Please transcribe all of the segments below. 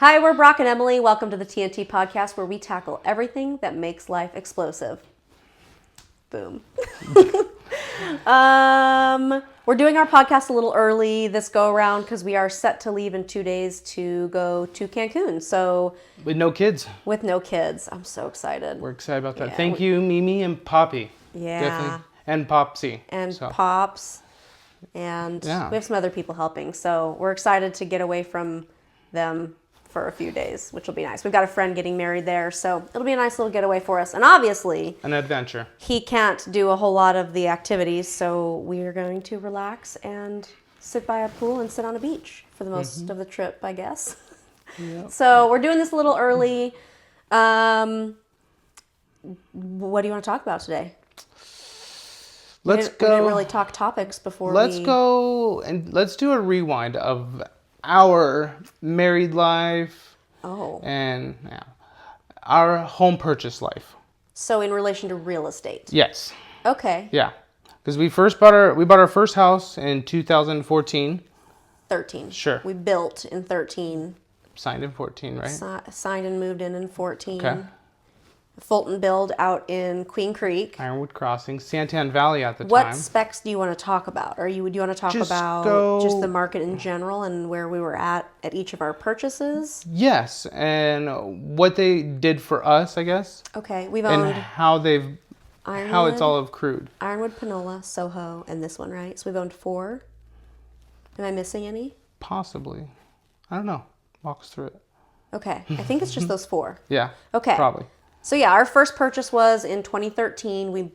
Hi, we're Brock and Emily. Welcome to the TNT podcast where we tackle everything that makes life explosive. Boom. We're doing our podcast a little early this go around because we are set to leave in 2 days to go to Cancun. So With no kids. with no kids, I'm so excited. We're excited about that. Yeah, Thank you, Mimi and Poppy. Yeah. Definitely. And Popsy. And So, Pops. And Yeah. we have some other people helping. So we're excited to get away from them for a few days, which will be nice. We've got a friend getting married there, so it'll be a nice little getaway for us. And obviously, an adventure. he can't do a whole lot of the activities, so we are going to relax and sit by a pool and sit on a beach for the most of the trip, I guess. Yep. So we're doing this a little early. What do you want to talk about today? We didn't really talk topics before. Let's go and let's do a rewind of our married life Oh. and our home purchase life. So in relation to real estate. Yes. Okay. Yeah. Because we bought our first house in 2014. 13. Sure. We built in 13. Signed in 14, right? Signed and moved in 14. Okay. Fulton Build out in Queen Creek. Ironwood Crossing, Santan Valley at the What time. specs do you want to talk about? Do you want to talk Just about go- just the market in general and where we were at each of our purchases? Yes, and what they did for us, I guess, Okay, we've and owned how Ironwood, it's all accrued. Ironwood, Panola, Soho, and this one, right? So we've owned 4. Am I missing any? Possibly, I don't know. Walk us through it. Okay, I think it's just those 4. Yeah. Okay. Probably. So yeah, our first purchase was in 2013. We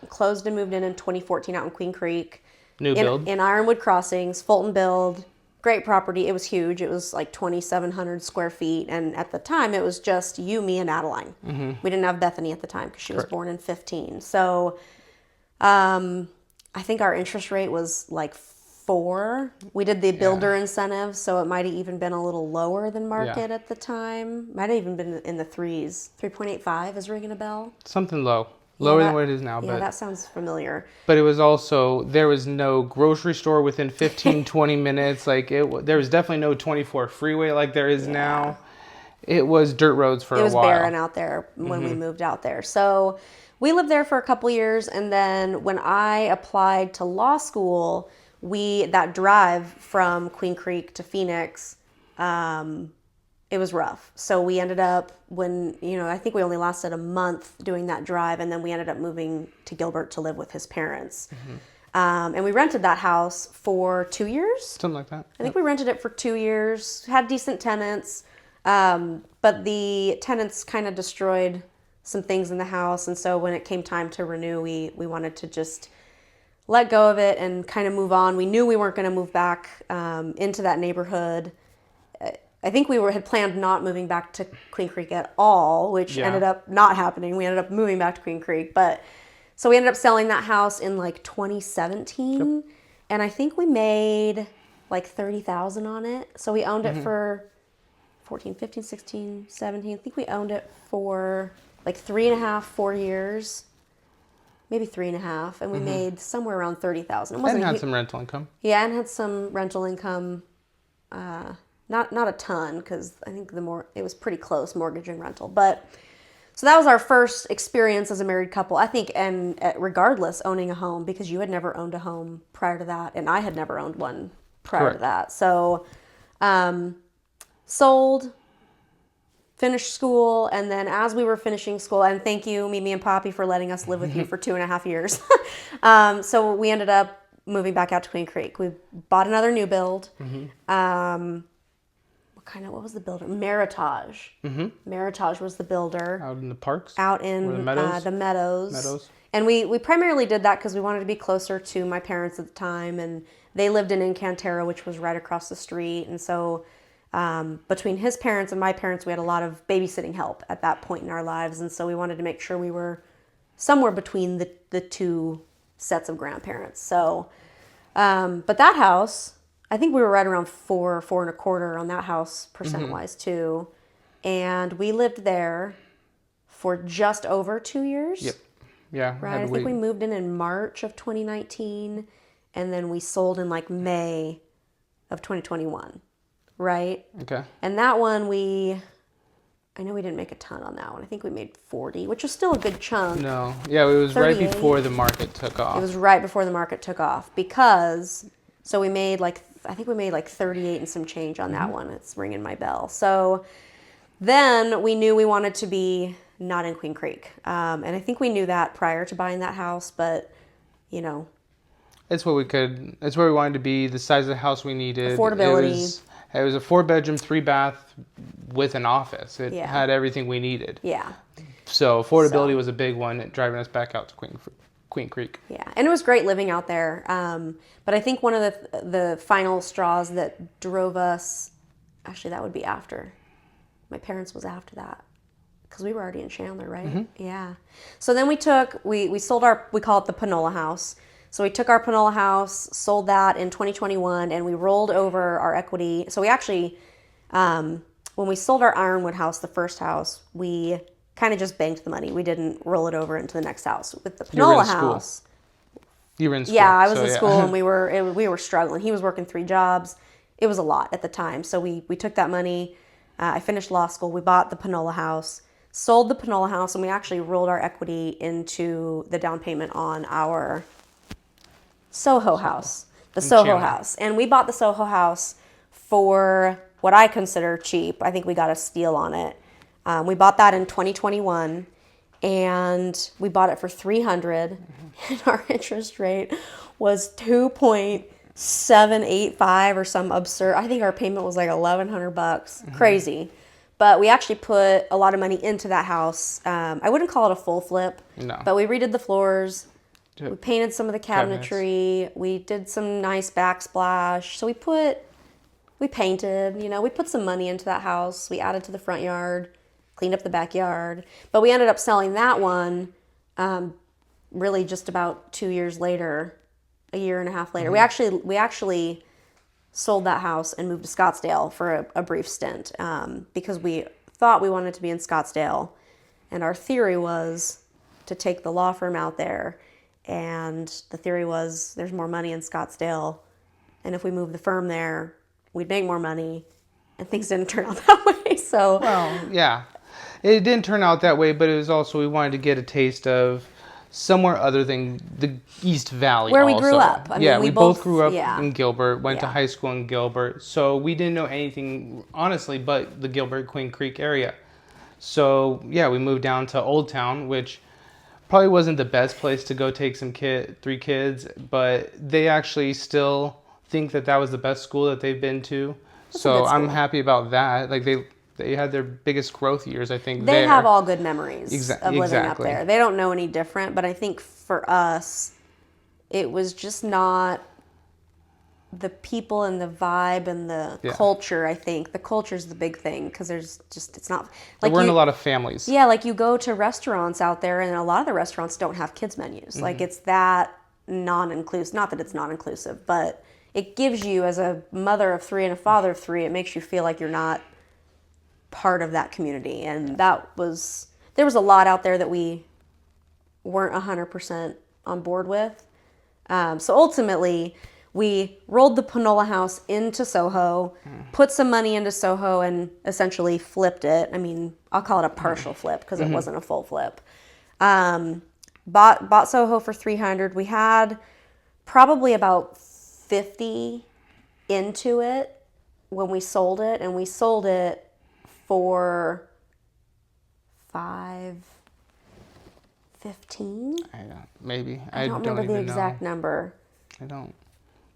closed and moved in 2014 out in Queen Creek. New build. In Ironwood Crossings, Fulton Build. Great property. It was huge. It was like 2,700 square feet. And at the time, it was just you, me, and Adeline. Mm-hmm. We didn't have Bethany at the time because she was born in 15. So I think our interest rate was like 4. We did the builder incentive, so it might have even been a little lower than market at the time. Might have even been in the 3s. 3.85 is ringing a bell. Something lower than what it is now. Yeah, that sounds familiar. But it was also, there was no grocery store within 15, 20 minutes. Like there was definitely no 24 freeway like there is now. It was dirt roads for a while. It was barren out there when we moved out there. So we lived there for a couple years, and then when I applied to law school, that drive from Queen Creek to Phoenix, it was rough. So we ended up I think we only lasted a month doing that drive, and then we ended up moving to Gilbert to live with his parents. And we rented that house for 2 years. Something like that. I think we rented it for 2 years, had decent tenants, but the tenants kind of destroyed some things in the house. And so when it came time to renew, we wanted to just let go of it and kind of move on. We knew we weren't going to move back into that neighborhood. I think we had planned not moving back to Queen Creek at all, which ended up not happening. We ended up moving back to Queen Creek. So we ended up selling that house in like 2017. Yep. And I think we made like $30,000 on it. So we owned it for 14, 15, 16, 17. I think we owned it for like 3.5, 4 years. Maybe 3.5, and we made somewhere around $30,000. And had some rental income. Yeah, and had some rental income. Not a ton, because I think it was pretty close, mortgage and rental. But so that was our first experience as a married couple, I think, and regardless, owning a home, because you had never owned a home prior to that, and I had never owned one prior to that. So sold. Finished school, and then as we were finishing school, and thank you, Mimi and Poppy, for letting us live with you for 2.5 years. So we ended up moving back out to Queen Creek. We bought another new build. What was the builder? Meritage. Meritage was the builder. Out in the parks? Out in the meadows? The meadows. And we primarily did that because we wanted to be closer to my parents at the time, and they lived in Encantera, which was right across the street, and so between his parents and my parents, we had a lot of babysitting help at that point in our lives. And so we wanted to make sure we were somewhere between the 2 sets of grandparents. So, but that house, I think we were right around 4.25 on that house percent-wise too. And we lived there for just over 2 years. Yep. Yeah. Right. I think we moved in March of 2019, and then we sold in like May of 2021. right? Okay. And that one I know we didn't make a ton on that one. I think we made 40, which was still a good chunk. No. Yeah, it was right 38. before the market took off. It was right before the market took off so we made I think we made like 38 and some change on that one. It's ringing my bell. So then we knew we wanted to be not in Queen Creek. And I think we knew that prior to buying that house, but you know, It's what we could. It's where we wanted to be. The size of the house we needed. Affordability. It was a 4-bedroom, 3-bath with an office. It Yeah. had everything we needed. yeah. So affordability was a big one, driving us back out to Queen Creek. Yeah, and it was great living out there. But I think one of the final straws that drove us, actually, that would be after. My parents was after that because we were already in Chandler, right? Yeah. So then we sold we call it the Panola house. So we took our Panola house, sold that in 2021, and we rolled over our equity. So we actually, when we sold our Ironwood house, the first house, we kind of just banked the money. We didn't roll it over into the next house. With the You were in Panola school. house, You were in school. yeah, I was so in yeah. school and we were struggling. He was working 3 jobs. It was a lot at the time. So we took that money. I finished law school. We bought the Panola house, sold the Panola house, and we actually rolled our equity into the down payment on our Soho house, the Soho Chandler. house. And we bought the Soho house for what I consider cheap. I think we got a steal on it. We bought that in 2021 and we bought it for $300 and our interest rate was 2.785 or some absurd. I think our payment was like $1,100. Crazy. But we actually put a lot of money into that house. I wouldn't call it a full flip, No. but we redid the floors. Yep. We painted some of the Cabinets. cabinetry. We did some nice backsplash. So we painted, we put some money into that house. We added to the front yard, cleaned up the backyard. But we ended up selling that one really just about 2 years later, a year and a half later. We actually sold that house and moved to Scottsdale for a brief stint because we thought we wanted to be in Scottsdale. And our theory was to take the law firm out there. And the theory was there's more money in Scottsdale. And if we moved the firm there, we'd make more money. And things didn't turn out that way. So, Well, yeah. It didn't turn out that way, but it was also we wanted to get a taste of somewhere other than the East Valley. Where we also. grew up. I mean, we both grew up yeah. in Gilbert, went to Yeah. high school in Gilbert. So we didn't know anything, honestly, but the Gilbert Queen Creek area. So, yeah, we moved down to Old Town, which probably wasn't the best place to go take some 3 kids, but they actually still think that was the best school that they've been to. That's a So good I'm school. happy about that. Like they had their biggest growth years, I think. They there. have all good memories Exa- of living exactly. up there. They don't know any different, but I think for us, it was just not the people and the vibe and the Yeah. culture. I think the culture's the big thing because it's not There like weren't a lot of families. Yeah, like you go to restaurants out there and a lot of the restaurants don't have kids menus. Like it's that non-inclusive, not that it's non-inclusive, but it gives you as a mother of 3 and a father of 3, it makes you feel like you're not part of that community. And there was a lot out there that we weren't 100% on board with. So ultimately, we rolled the Panola house into Soho, put some money into Soho, and essentially flipped it. I mean, I'll call it a partial flip because it wasn't a full flip. Bought Soho for $300. We had probably about 50 into it when we sold it, and we sold it for $515. Maybe. I don't remember the even exact know. number. I don't.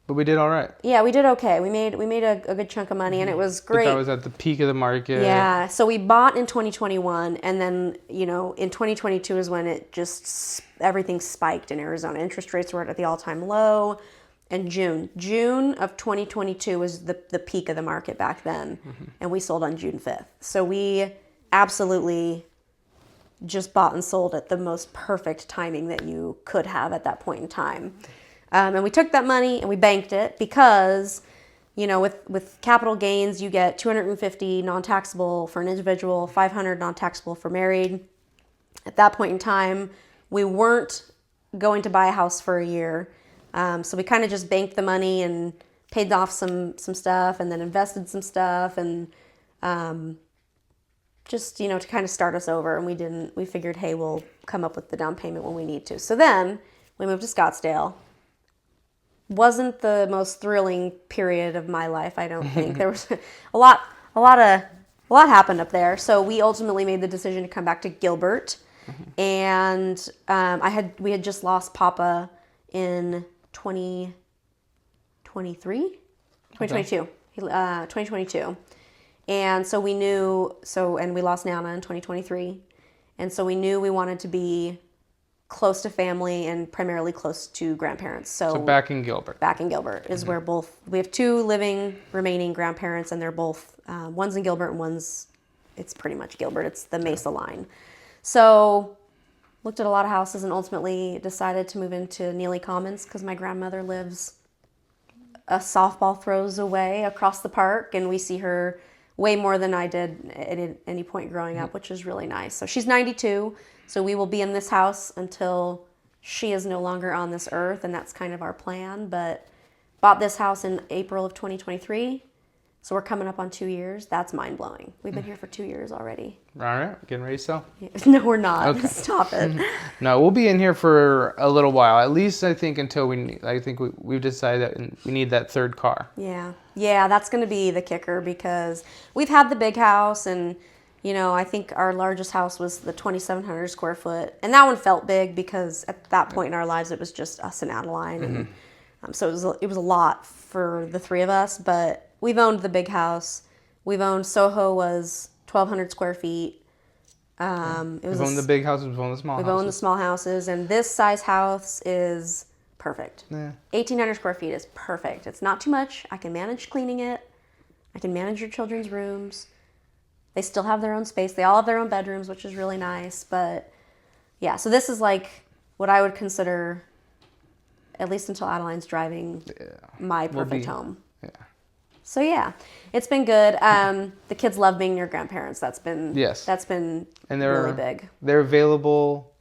But we did all right. Yeah, we did okay. We made a good chunk of money, and it was But great. that was at the peak of the market. Yeah, so we bought in 2021, and then, in 2022 is when everything spiked in Arizona. Interest rates were at the all-time low, and June of 2022 was the peak of the market back then, and we sold on June 5th. So we absolutely just bought and sold at the most perfect timing that you could have at that point in time. And we took that money and we banked it because, with capital gains, you get $250 non-taxable for an individual, $500 non-taxable for married. At that point in time, we weren't going to buy a house for a year. So we kind of just banked the money and paid off some stuff and then invested some stuff and just, to kind of start us over. And we figured, hey, we'll come up with the down payment when we need to. So then we moved to Scottsdale. Wasn't the most thrilling period of my life, I don't think. There was a lot happened up there. So we ultimately made the decision to come back to Gilbert. And we had just lost Papa in 2022. 2022. And so we knew, and we lost Nana in 2023. And so we knew we wanted to be close to family and primarily close to grandparents. So back in Gilbert. Back in Gilbert is where we have 2 remaining grandparents, and they're both, one's in Gilbert and it's pretty much Gilbert. It's the Mesa line. So looked at a lot of houses and ultimately decided to move into Neely Commons because my grandmother lives a softball throws away across the park, and we see her way more than I did at any point growing up, which is really nice. So she's 92, so we will be in this house until she is no longer on this earth, and that's kind of our plan. But bought this house in April of 2023, so we're coming up on 2 years. That's mind-blowing. We've been here for 2 years already. All right, getting ready to sell? No, we're not. Okay. Stop it. No, we'll be in here for a little while. At least I think until we've decided that we need that 3rd car. Yeah, that's going to be the kicker because we've had the big house, and I think our largest house was the 2,700 square foot, and that one felt big because at that point in our lives it was just us and Adeline, and so it was a lot for the 3 of us. But we've owned the big house. We've owned Soho was 1,200 square feet. We've owned the big houses. We've owned the small houses. We've owned the small houses, and this size house is perfect. Yeah. 1,800 square feet is perfect. It's not too much. I can manage cleaning it. I can manage your children's rooms. They still have their own space. They all have their own bedrooms, which is really nice. But yeah, so this is like what I would consider, at least until Adeline's driving, my perfect home. Yeah. So yeah, it's been good. The kids love being near grandparents. That's been really big. They're available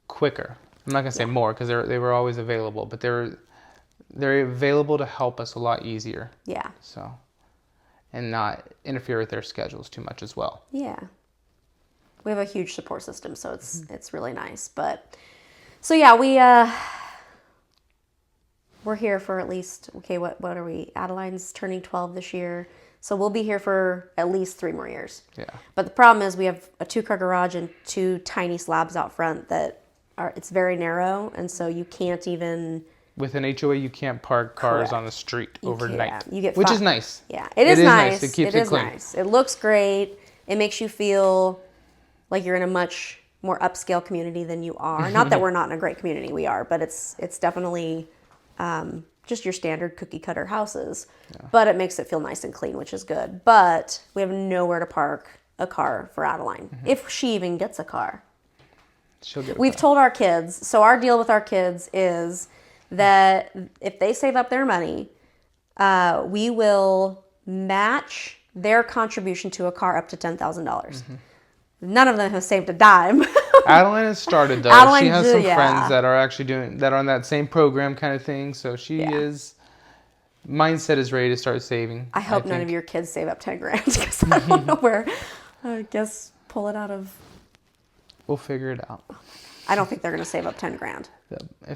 quicker. I'm not gonna say more because they were always available, but they're available to help us a lot easier. Yeah. So, and not interfere with their schedules too much as well. Yeah. We have a huge support system, so it's really nice. But so yeah, we're here for at least, what are we? Adeline's turning 12 this year. So we'll be here for at least 3 more years. Yeah. But the problem is we have a 2-car garage and 2 tiny slabs out front it's very narrow, and so you can't even... With an HOA, you can't park cars on the street overnight, which is nice. Yeah, it is nice. It keeps it clean. Nice. It looks great. It makes you feel like you're in a much more upscale community than you are. Not that we're not in a great community, we are, but it's definitely just your standard cookie cutter houses. Yeah. But it makes it feel nice and clean, which is good. But we have nowhere to park a car for Adeline, if she even gets a car. She'll get a We've car. told our kids, so our deal with our kids is that if they save up their money, we will match their contribution to a car up to $10,000. None of them have saved a dime. Adeline has started though. She has some friends that are actually that are on that same program kind of thing. So mindset is ready to start saving. I hope none of your kids save up 10 grand because I don't know where. I guess pull it out of. We'll figure it out. I don't think they're going to save up 10 grand.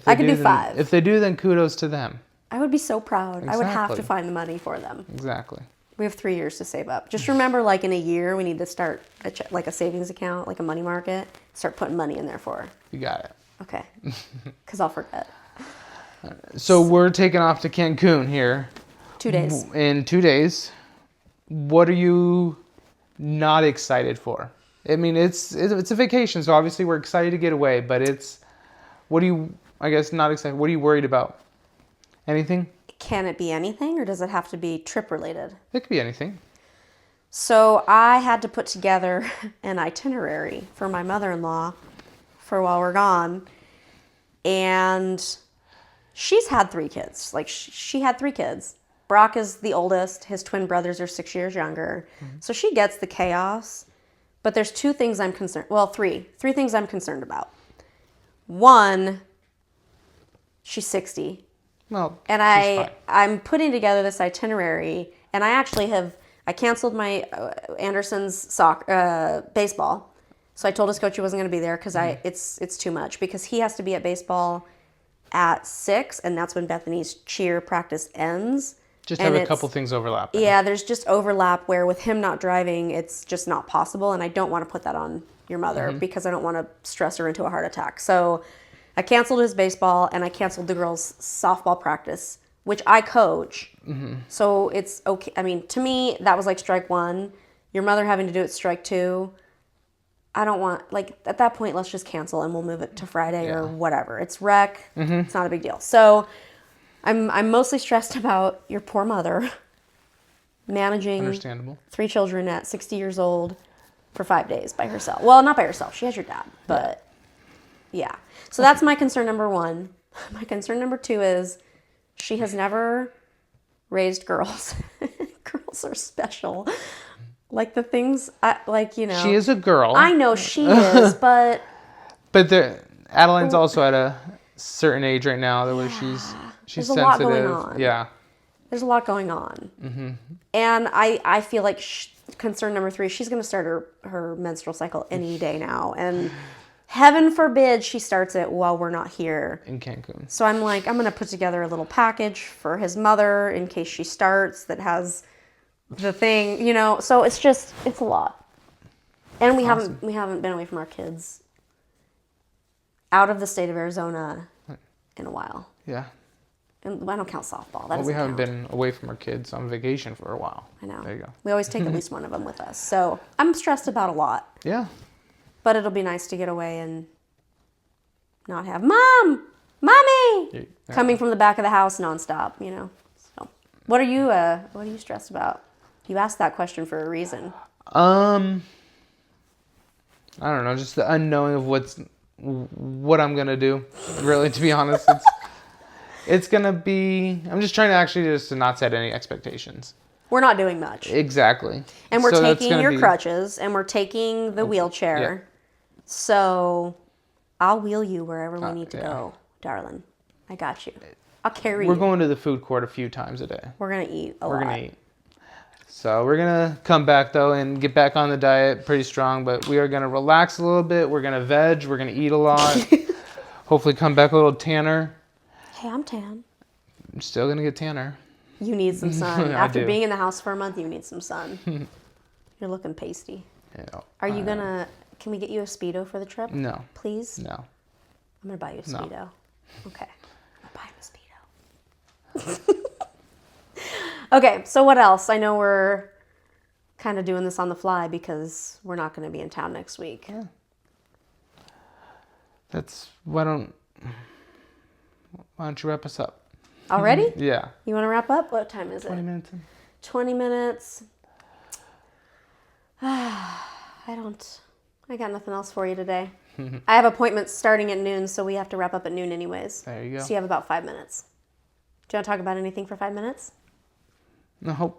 I could do 5. If they do, then kudos to them. I would be so proud. Exactly. I would have to find the money for them. Exactly. We have 3 years to save up. Just remember, like in a year, we need to start a savings account, like a money market. Start putting money in there for her. You got it. Okay. Because I'll forget. So we're taking off to Cancun here. 2 days. In 2 days. What are you not excited for? I mean, it's a vacation, so obviously we're excited to get away, but what are you, I guess, not excited? What are you worried about? Anything? Can it be anything, or does it have to be trip related? It could be anything. So I had to put together an itinerary for my mother-in-law for while we're gone, and she's had 3 kids. Like, she had 3 kids. Brock is the oldest. His twin brothers are 6 years younger. So she gets the chaos. But there's 2 things I'm concerned... Well, 3. 3 things I'm concerned about. 1, she's 60. Well, And she's fine. I'm putting together this itinerary, and I canceled my Anderson's baseball. So I told his coach he wasn't going to be there because it's too much, because he has to be at baseball at 6, and that's when Bethany's cheer practice ends. Just And have a couple things overlapping. Yeah, there's just overlap where with him not driving, it's just not possible, and I don't want to put that on your mother because I don't want to stress her into a heart attack. So I canceled his baseball, and I canceled the girls' softball practice, which I coach. So it's okay. I mean, to me, that was like strike one. Your mother having to do it strike two. I don't want, like, at that point, let's just cancel and we'll move it to Friday or whatever. It's rec. It's not a big deal. So I'm mostly stressed about your poor mother managing Understandable. 3 children at 60 years old for 5 days by herself. Well, not by herself. She has your dad, but yeah. So that's my concern number 1. My concern number 2 is she has never raised girls. Girls are special. Like the things, She is a girl. I know she is, but Adeline's also at a certain age right now where she's there's a sensitive. lot going on. Yeah. There's a lot going on. And I feel like concern number 3, she's going to start her menstrual cycle any day now. And heaven forbid she starts it while we're not here. In Cancun. So I'm like, I'm going to put together a little package for his mother in case she starts that has the thing, so it's a lot. And we haven't been away from our kids out of the state of Arizona in a while. Yeah. And I don't count softball. Well, we haven't been away from our kids on vacation for a while. I know. There you go. We always take at least one of them with us. So I'm stressed about a lot. Yeah. But it'll be nice to get away and not have Mommy coming from the back of the house nonstop, So what are you stressed about? You asked that question for a reason. I don't know, just the unknowing of what I'm gonna do. Really, to be honest, it's gonna be. I'm just trying to actually just to not set any expectations. We're not doing much. Exactly. And we're So that's taking gonna your be- crutches, and we're taking the wheelchair. Yeah. So I'll wheel you wherever we need to yeah. go, darling. I got you. I'll carry We're you. going to the food court a few times a day. We're going to eat a lot. We're gonna eat. So we're gonna come back though and get back on the diet pretty strong, but we are gonna relax a little bit. We're gonna veg. We're gonna eat a lot. Hopefully, come back a little tanner. Hey, I'm tan. I'm still gonna get tanner. You need some sun. I After do. being in the house for a month, you need some sun. You're looking pasty. Yeah. Are you gonna? Can we get you a Speedo for the trip? No. Please. No. I'm gonna buy you a No. Speedo. Okay. I'm gonna buy him a Speedo. Okay, so what else? I know we're kind of doing this on the fly because we're not going to be in town next week. Yeah. Why don't you wrap us up? Already? Yeah. You want to wrap up? What time is 20 it? minutes in. 20 minutes. I got nothing else for you today. I have appointments starting at noon, so we have to wrap up at noon anyways. There you go. So you have about 5 minutes. Do you want to talk about anything for 5 minutes? No.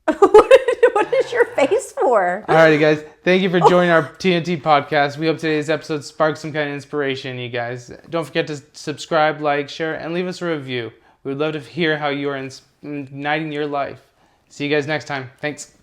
What is your face for? Alrighty, guys. Thank you for joining our TNT podcast. We hope today's episode sparked some kind of inspiration, you guys. Don't forget to subscribe, like, share, and leave us a review. We would love to hear how you are igniting your life. See you guys next time. Thanks.